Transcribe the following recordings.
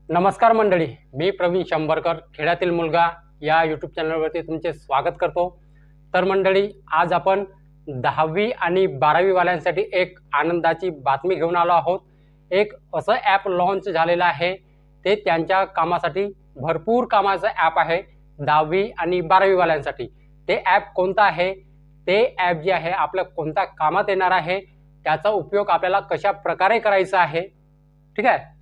नमस्कार मंडळी, मी प्रवीण शंभरकर खेड्यातील मुलगा या यूट्यूब चॅनलवरती तुमचे स्वागत करतो। तर मंडळी, आज आपण 10वी आणि 12वी वाल्यांसाठी एक आनंदाची बातमी घेऊन आलो आहोत। एक असं ॲप लॉन्च झालेलं आहे, ते त्यांच्या कामासाठी भरपूर कामाचं ॲप आहे 10वी आणि 12वी वाल्यांसाठी। ते ॲप कोणतं आहे, ते ॲप जे आहे आपल्या कोणत्या कामात येणार आहे, त्याचा उपयोग आपल्याला कशा प्रकारे करायचा आहे, ठीक आहे,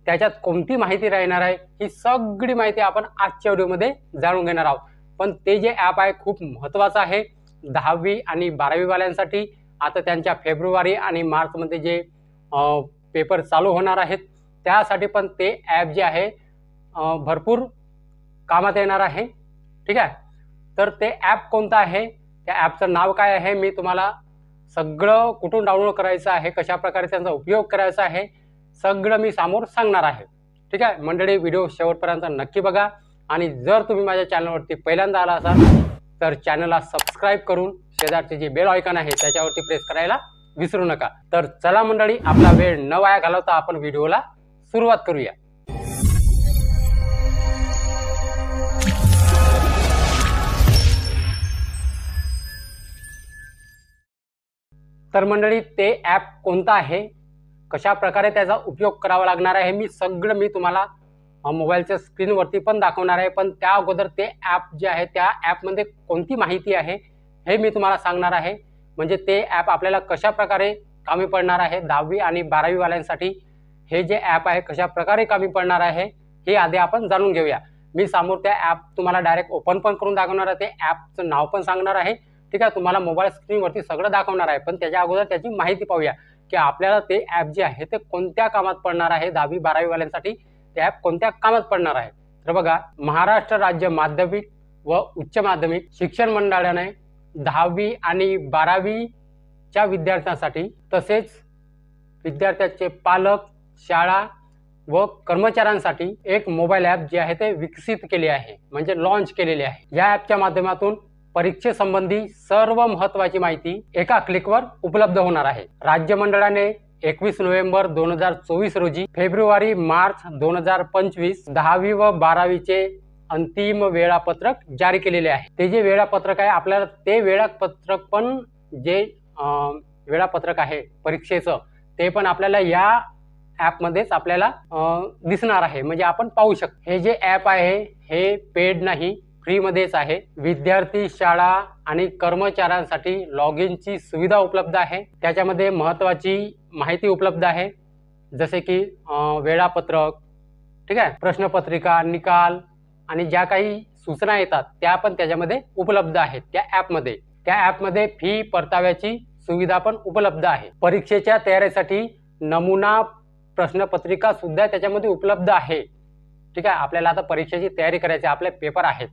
त्याच्यात कोणती माहिती राहणार आहे, ही सगळी माहिती आपण आजच्या व्हिडिओमध्ये जाणून घेणार आहोत। पण ते जे ॲप आहे खूप महत्त्वाचं आहे 10वी आणि 12वी वाल्यांसाठी। आता त्यांच्या फेब्रुवारी आणि मार्चमध्ये जे पेपर चालू होणार आहेत, त्यासाठी पण ते ॲप जे आहे भरपूर कामात येणार आहे, ठीक आहे। तर ते ॲप कोणतं आहे, त्या ॲपचं नाव काय आहे, मी तुम्हाला सगळं कुठून डाउनलोड करायचं आहे, कशा प्रकारे त्यांचा उपयोग करायचा आहे, सगळं मी समोर सांगणार आहे, ठीक आहे। मंडळी, व्हिडिओ शेवटपर्यंत नक्की बघा आणि जर तुम्ही माझ्या चॅनलवरती पहिल्यांदा आला असाल तर चॅनलला सबस्क्राईब करून शेजारची जी बेल आयकॉन आहे त्याच्यावरती प्रेस करायला विसरू नका। तर चला मंडळी, आपला वेळ न वाया घालवता आपण व्हिडिओला सुरुवात करूया। तर मंडळी, ते ॲप कोणतं आहे, कशा प्रकारे त्याचा उपयोग करावा लागणार आहे, मी तुम्हाला मोबाईलच्या स्क्रीनवरती पण दाखवणार आहे। पण त्या अगोदर ते ॲप जे आहे, त्या ॲपमध्ये कोणती माहिती आहे हे मी तुम्हाला सांगणार आहे। म्हणजे ते ॲप आपल्याला कशा प्रकारे कामी पडणार आहे 10वी आणि 12वी वाल्यांसाठी, हे जे ॲप आहे कशा प्रकारे कामी पडणार आहे हे आधी आपण जाणून घेऊया। मी समोर त्या ॲप तुम्हाला डायरेक्ट ओपन पण करून दाखवणार आहे, ते ॲपचं नाव पण सांगणार आहे, ठीक आहे। तुम्हाला मोबाईल स्क्रीनवरती सगळं दाखवणार आहे, पण त्याच्या अगोदर त्याची माहिती पाहूया की आपल्याला ते ॲप जे आहे ते कोणत्या कामात पडणार आहे। 10वी 12वी वाल्यांसाठी ते ॲप कोणत्या कामात पडणार आहे, तर बघा, महाराष्ट्र राज्य माध्यमिक व उच्च माध्यमिक शिक्षण मंडळाने 10वी आणि 12वीच्या विद्यार्थ्यांसाठी, तसेच विद्यार्थ्यांचे पालक, शाळा व कर्मचाऱ्यांसाठी एक मोबाईल ॲप जे आहे ते विकसित केले आहे, म्हणजे लॉन्च केलेले आहे। या ॲपच्या माध्यमातून परीक्षेसंबंधी सर्व महत्त्वाची माहिती एका क्लिकवर उपलब्ध होणार आहे। राज्य मंडळाने 21 नोव्हेंबर 2024 रोजी फेब्रुवारी मार्च 2025 10वी व 12वीचे अंतिम वेळापत्रक जारी केलेले आहे। ते जे वेळापत्रक आहे, आपल्याला ते वेळापत्रक पण जे वेळापत्रक आहे परीक्षेचं, ते पण आपल्याला या ॲपमध्येच आपल्याला दिसणार आहे, म्हणजे आपण पाहू शकतो। हे जे ॲप आहे हे पेड नाही, फ्रीमध्येच आहे। विद्यार्थी, शाळा आणि कर्मचाऱ्यांसाठी लॉग इनची सुविधा उपलब्ध आहे। त्याच्यामध्ये महत्त्वाची माहिती उपलब्ध आहे, जसे की वेळापत्रक, ठीक आहे, प्रश्नपत्रिका, निकाल आणि ज्या काही सूचना येतात त्या पण त्याच्यामध्ये उपलब्ध आहेत त्या ॲपमध्ये। त्या ॲपमध्ये फी परताव्याची सुविधा पण उपलब्ध आहे। परीक्षेच्या तयारीसाठी नमुना प्रश्नपत्रिका सुद्धा त्याच्यामध्ये उपलब्ध आहे, ठीक आहे। आपल्याला आता परीक्षेची तयारी करायची, आपले पेपर आहेत,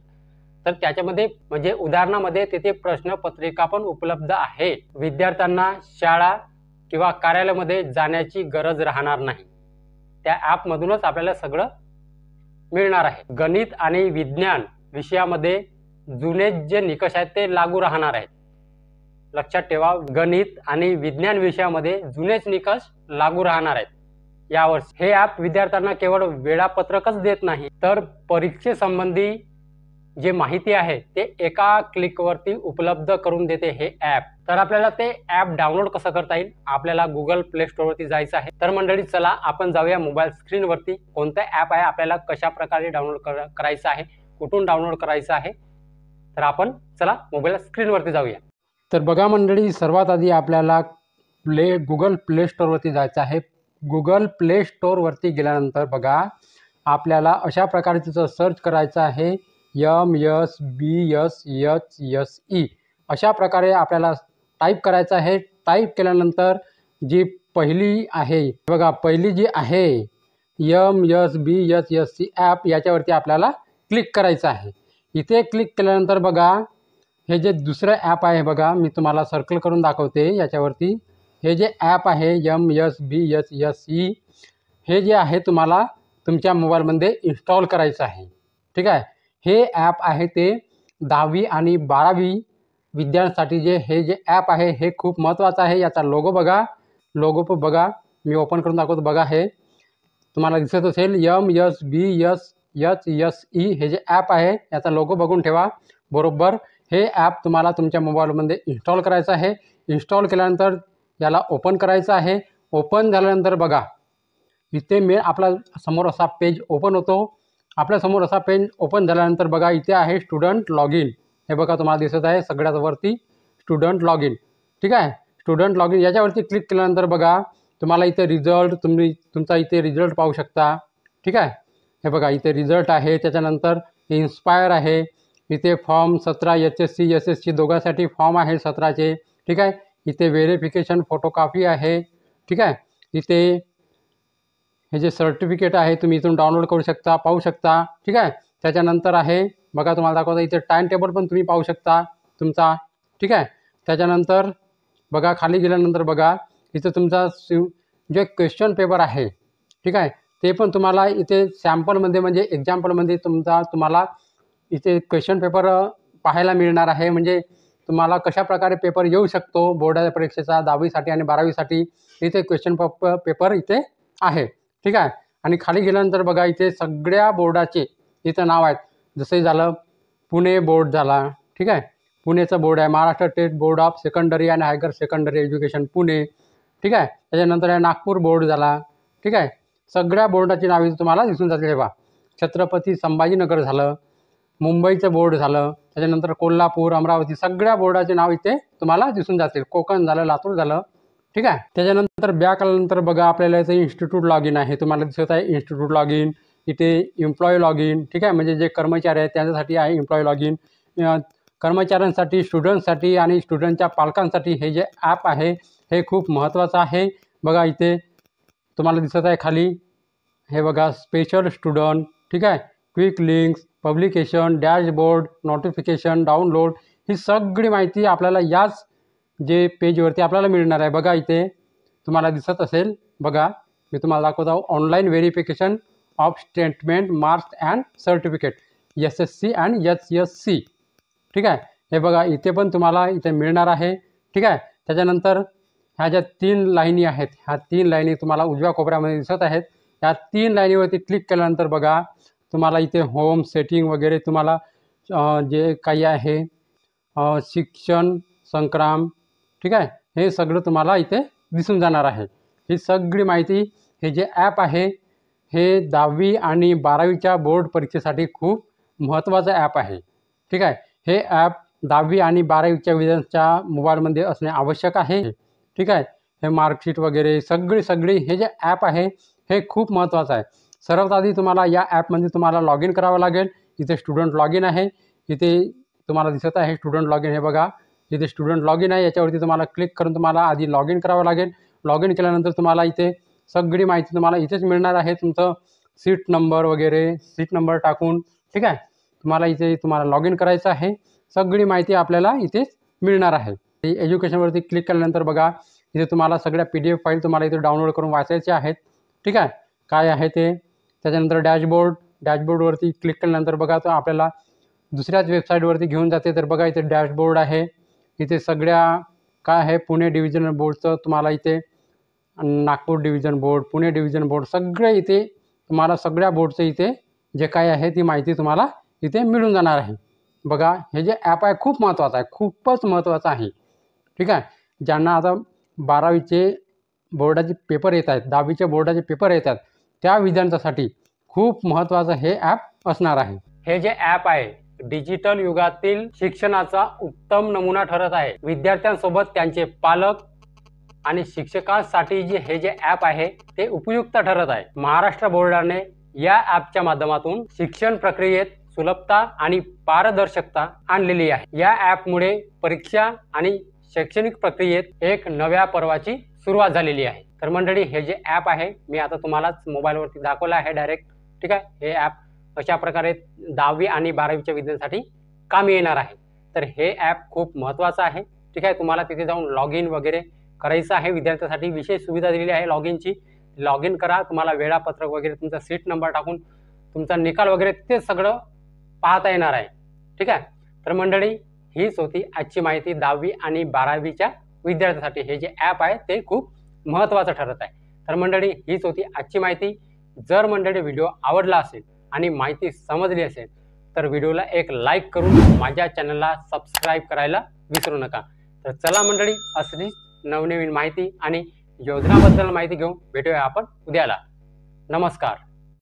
तर त्याच्यामध्ये म्हणजे उदाहरणामध्ये तिथे प्रश्नपत्रिका पण उपलब्ध आहे। विद्यार्थ्यांना शाळा किंवा कार्यालयामध्ये जाण्याची गरज राहणार नाही, त्या ॲपमधूनच आपल्याला सगळं मिळणार आहे। गणित आणि विज्ञान विषयामध्ये जुने जे निकष आहेत ते लागू राहणार आहेत, लक्षात ठेवा। गणित आणि विज्ञान विषयामध्ये जुनेच निकष लागू राहणार आहेत यावर्षी। हे ॲप विद्यार्थ्यांना केवळ वेळापत्रकच देत नाही, तर परीक्षेसंबंधी जे माहिती आहे ते एका क्लिकवरती उपलब्ध करून देते हे ॲप। तर आपल्याला ते ॲप डाउनलोड कसं करता येईल, आपल्याला गुगल प्ले स्टोअरवरती जायचं आहे। तर मंडळी, चला आपण जाऊया मोबाईल स्क्रीनवरती, कोणतं ॲप आहे, आपल्याला कशा प्रकारे डाउनलोड करायचं आहे, कुठून डाउनलोड करायचं आहे, तर आपण चला मोबाईल स्क्रीनवरती जाऊया। तर बघा मंडळी, सर्वात आधी आपल्याला गुगल प्ले स्टोअरवरती जायचं आहे। गुगल प्ले स्टोअरवरती गेल्यानंतर बघा, आपल्याला अशा प्रकारे तिथं सर्च करायचं आहे, MSBSHSE अशा प्रकारे आपल्याला टाईप करायचं आहे। टाईप केल्यानंतर जी पहिली आहे बघा, पहिली जी आहे MSBSHSE ॲप, याच्यावरती आपल्याला क्लिक करायचं आहे। इथे क्लिक केल्यानंतर बघा, हे जे दुसरं ॲप आहे बघा, मी तुम्हाला सर्कल करून दाखवते याच्यावरती। हे जे ॲप आहे MSBSHSE, हे जे आहे तुम्हाला तुमच्या मोबाईलमध्ये इन्स्टॉल करायचं आहे, ठीक आहे। हे ॲप आहे ते 10वी आणि 12वी विद्यार्थ्यांसाठी हे जे ॲप आहे हे खूप महत्त्वाचं आहे। याचा लोगो बघा, मी ओपन करून दाखवतो बघा। हे तुम्हाला दिसत असेल MSBSHSE हे जे ॲप आहे याचा लोगो बघून ठेवा बरोबर. हे ॲप तुम्हाला तुमच्या मोबाईलमध्ये इन्स्टॉल करायचं आहे. इन्स्टॉल केल्यानंतर याला ओपन करायचं आहे. ओपन झाल्यानंतर बघा इथे आपला समोर असा पेज ओपन होतो. आपल्यासमोर असा पेज ओपन झाल्यानंतर बघा इथे आहे स्टुडंट लॉग इन. हे बघा तुम्हाला दिसत आहे सगळ्यात वरती स्टुडंट लॉग इन. ठीक आहे, स्टुडंट लॉग इन याच्यावरती क्लिक केल्यानंतर बघा तुम्हाला इथे रिझल्ट तुमचा इथे रिझल्ट पाहू शकता. ठीक आहे, हे बघा इथे रिझल्ट आहे. त्याच्यानंतर इन्स्पायर आहे. इथे फॉर्म 17 HSC SSC दोघांसाठी फॉर्म आहे 17चे. ठीक आहे, इथे व्हेरिफिकेशन फोटोकॉपी आहे. ठीक आहे, इथे हे जे सर्टिफिकेट आहे तुम्ही इथून डाउनलोड करू शकता, पाहू शकता. ठीक आहे, त्याच्यानंतर आहे बघा तुम्हाला दाखवता इथे टाईम टेबल पण तुम्ही पाहू शकता तुमचा. ठीक आहे, त्याच्यानंतर बघा खाली गेल्यानंतर बघा इथे तुमचा जे क्वेश्चन पेपर आहे. ठीक आहे, ते पण तुम्हाला इथे सॅम्पलमध्ये म्हणजे एक्झाम्पलमध्ये तुम्हाला इथे क्वेश्चन पेपर पाहायला मिळणार आहे. म्हणजे तुम्हाला कशा प्रकारे पेपर येऊ शकतो बोर्डाच्या परीक्षेचा 10वीसाठी आणि 12वीसाठी इथे क्वेश्चन पेपर इथे आहे. ठीक आहे, आणि खाली गेल्यानंतर बघा इथे सगळ्या बोर्डाचे इथं नाव आहेत. जसे झालं पुणे बोर्ड झाला. ठीक आहे, पुणेचं बोर्ड आहे. Maharashtra state board of secondary and higher secondary education Pune. ठीक आहे, त्याच्यानंतर आहे नागपूर बोर्ड झाला. ठीक आहे, सगळ्या बोर्डाची नावे तुम्हाला दिसून जातील. बघा छत्रपती संभाजीनगर झालं, मुंबईचं बोर्ड झालं, त्याच्यानंतर कोल्हापूर, अमरावती सगळ्या बोर्डाचे नाव इथे तुम्हाला दिसून जातील. कोकण झालं, लातूर झालं. ठीक आहे, त्याच्यानंतर बॅक आल्यानंतर बघा आपल्याला इथे इन्स्टिट्यूट लॉग इन आहे. तुम्हाला दिसत आहे इन्स्टिट्यूट लॉग इन. इथे एम्प्लॉई लॉग इन. ठीक आहे, म्हणजे जे कर्मचारी आहेत त्यांच्यासाठी आहे एम्प्लॉई लॉग इन. कर्मचाऱ्यांसाठी, स्टुडंटसाठी आणि स्टुडंटच्या पालकांसाठी हे जे ॲप आहे हे खूप महत्त्वाचं आहे. बघा इथे तुम्हाला दिसत आहे खाली हे बघा स्पेशल स्टुडंट. ठीक आहे, quick links, publication, dashboard, notification, download ही सगळी माहिती आपल्याला याच जे पेजवरती आपल्याला मिळणार आहे. बघा इथे तुम्हाला दिसत असेल. बघा मी तुम्हाला दाखवतो online verification of statement marks and certificate SSC and HSC. ठीक आहे, हे बघा इथे पण तुम्हाला इथे मिळणार आहे. ठीक आहे, त्याच्यानंतर ह्या ज्या 3 लाईनी आहेत ह्या 3 लाईनी तुम्हाला उजव्या कोपऱ्यामध्ये दिसत आहेत. या 3 लाईनीवरती क्लिक केल्यानंतर बघा तुम्हाला इथे होम सेटिंग वगैरे तुम्हाला जे काही आहे शिक्षण संग्राम. ठीक आहे, हे सगळं तुम्हाला इथे दिसून जाणार आहे. ही सगळी माहिती हे जे ॲप आहे हे 10वी आणि 12वीच्या बोर्ड परीक्षेसाठी खूप महत्त्वाचं ॲप आहे. ठीक आहे, हे ॲप 10वी आणि 12वीच्या विद्यार्थ्यांच्या मोबाईलमध्ये असणे आवश्यक आहे. ठीक आहे, हे मार्कशीट वगैरे सगळी हे जे ॲप आहे हे खूप महत्त्वाचं आहे. सर्वात आधी तुम्हाला या ॲपमध्ये तुम्हाला लॉग इन करावं लागेल. इथे स्टुडंट लॉग इन आहे. इथे तुम्हाला दिसत आहे स्टुडंट लॉग इन. हे बघा इथे स्टुडंट लॉग इन आहे. याच्यावरती तुम्हाला क्लिक करून तुम्हाला आधी लॉग इन करावं लागेल. लॉग इन केल्यानंतर तुम्हाला इथे सगळी माहिती तुम्हाला इथेच मिळणार आहे. तुमचं सीट नंबर वगैरे सीट नंबर टाकून. ठीक आहे, तुम्हाला लॉग इन करायचं आहे. सगळी माहिती आपल्याला इथेच मिळणार आहे. एज्युकेशनवरती क्लिक केल्यानंतर बघा इथे तुम्हाला सगळ्या PDF फाईल तुम्हाला इथे डाउनलोड करून वाचायच्या आहेत. ठीक आहे, काय आहे ते. त्याच्यानंतर डॅशबोर्डवरती क्लिक केल्यानंतर बघा तर आपल्याला दुसऱ्याच वेबसाईटवरती घेऊन जाते. तर बघा इथे डॅशबोर्ड आहे. इथे सगळ्या काय आहे पुणे डिव्हिजन बोर्डचं तुम्हाला इथे Nagpur division board, Pune division board सगळे इथे तुम्हाला सगळ्या बोर्डचे इथे जे काय आहे ती माहिती तुम्हाला इथे मिळून जाणार आहे. बघा हे जे ॲप आहे खूप महत्त्वाचं आहे, खूपच महत्त्वाचं आहे. ठीक आहे, ज्यांना आता 12वीचे बोर्डाचे पेपर येत आहेत, 10वीचे बोर्डाचे पेपर येतात त्या विद्यार्थ्यांसाठी खूप महत्त्वाचं हे ॲप असणार आहे. हे जे ॲप आहे डिजिटल युगातील शिक्षणाचा उत्तम नमुना ठरत आहे. विद्यार्थ्यांसोबत त्यांचे पालक आणि शिक्षकांसाठी हे जे ॲप आहे ते उपयुक्त ठरत आहे. महाराष्ट्र बोर्डाने या ॲपच्या माध्यमातून शिक्षण प्रक्रियेत सुलभता आणि पारदर्शकता आणलेली आहे. या ॲपमुळे परीक्षा आणि शैक्षणिक प्रक्रियेत एक नव्या पर्वाची सुरुवात झालेली आहे. तर मंडळी हे जे ॲप आहे मी आता तुम्हालाच मोबाईलवरती दाखवलं आहे डायरेक्ट. ठीक आहे, हे ॲप अशा प्रकारे 10वी आणि 12वीच्या विद्यार्थ्यांसाठी कामी येणार आहे. तर हे ॲप खूप महत्त्वाचं आहे. ठीक आहे, तुम्हाला तिथे जाऊन लॉग इन वगैरे करायचं आहे. विद्यार्थ्यांसाठी विशेष सुविधा दिलेली आहे लॉग इनची. लॉग इन करा, तुम्हाला वेळापत्रक वगैरे तुमचा सीट नंबर टाकून तुमचा निकाल वगैरे ते सगळं पाहता येणार आहे. ठीक आहे, तर मंडळी हीच होती आजची माहिती 10वी आणि 12वीच्या विद्यार्थ्यांसाठी हे जे ॲप आहे ते खूप महत्त्वाचं ठरत आहे. तर मंडळी हीच होती आजची माहिती. जर मंडळी व्हिडिओ आवडला असेल आणि माहिती समजली असेल तर व्हिडिओला एक लाईक करून माझ्या चॅनलला सबस्क्राईब करायला विसरू नका। तर चला मंडळी, असलीच नवनवीन माहिती आणि योजनाबद्दल माहिती घेऊन भेटूया आपण उद्याला। नमस्कार।